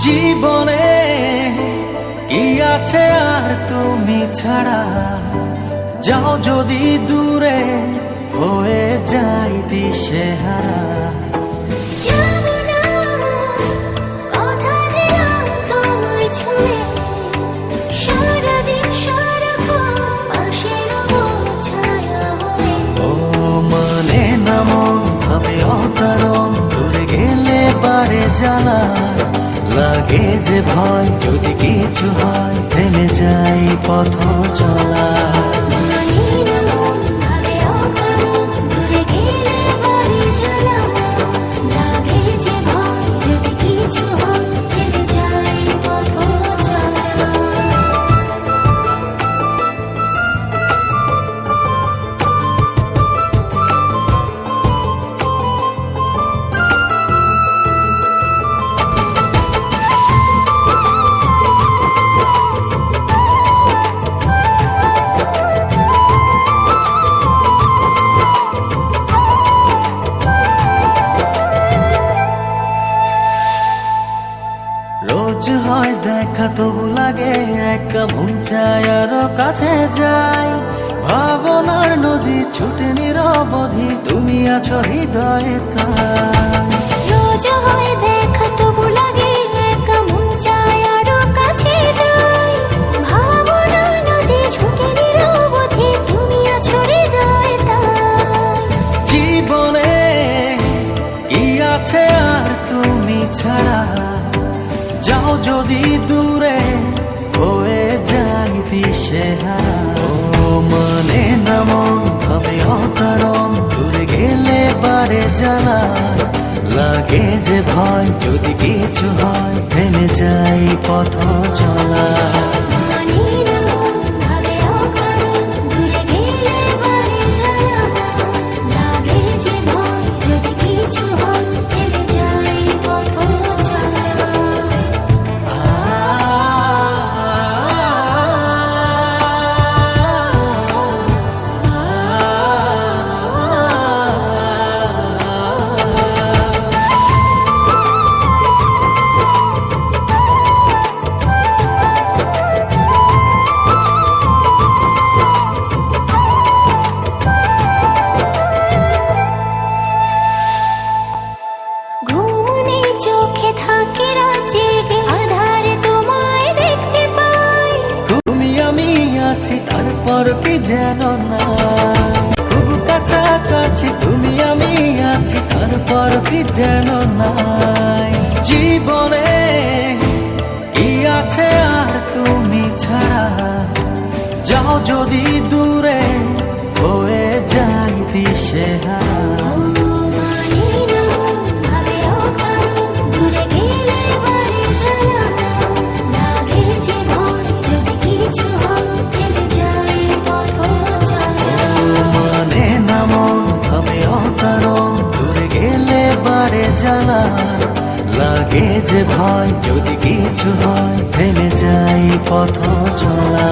জীবনে কি আছে আর তুমি ছাড়া, যাও যদি দূরে হয়ে যাই দিশেহারা। ও মানে না মন ভাবে অকারণ, দূরে গেলে বারে জ্বালা লাগে যে ভয়, যদি কিছু হয় থেমে যাই পথ চলা। রোজ হয় দেখা তবু লাগে একা, মন চায় আরো কাছে যাই। ভাবনার নদী ছুটে নিরবধি, তুমি আছো হৃদয়ে তাই। রোজ হয় দেখা তবু লাগে একা, মন চায় আরো কাছে যাই। ভাবনার নদী ছুটে নিরবধি, তুমি আছো হৃদয়ে তাই। জীবনে কি আছে আর তুমি ছাড়া, যাও যদি দূরে হয়ে যাই দিশেহারা। ও মানে না মন ভাবে অকারণ, দূরে গেলে বারে জ্বালা লাগে যে ভয়, যদি কিছু হয় থেমে যাই পথ চলা। তারপর কি যেন না, খুব কাছাকাছি তুমি আমি আছি, তারপর কি যেন নাই। জীবনে কি আছে আর তুমি ছাড়া, যাও যদি দূরে হয়ে যাই দিশেহারা। জ্বালা লাগে যে ভয়, যদি কিছু হয় থেমে যাই পথ চলা।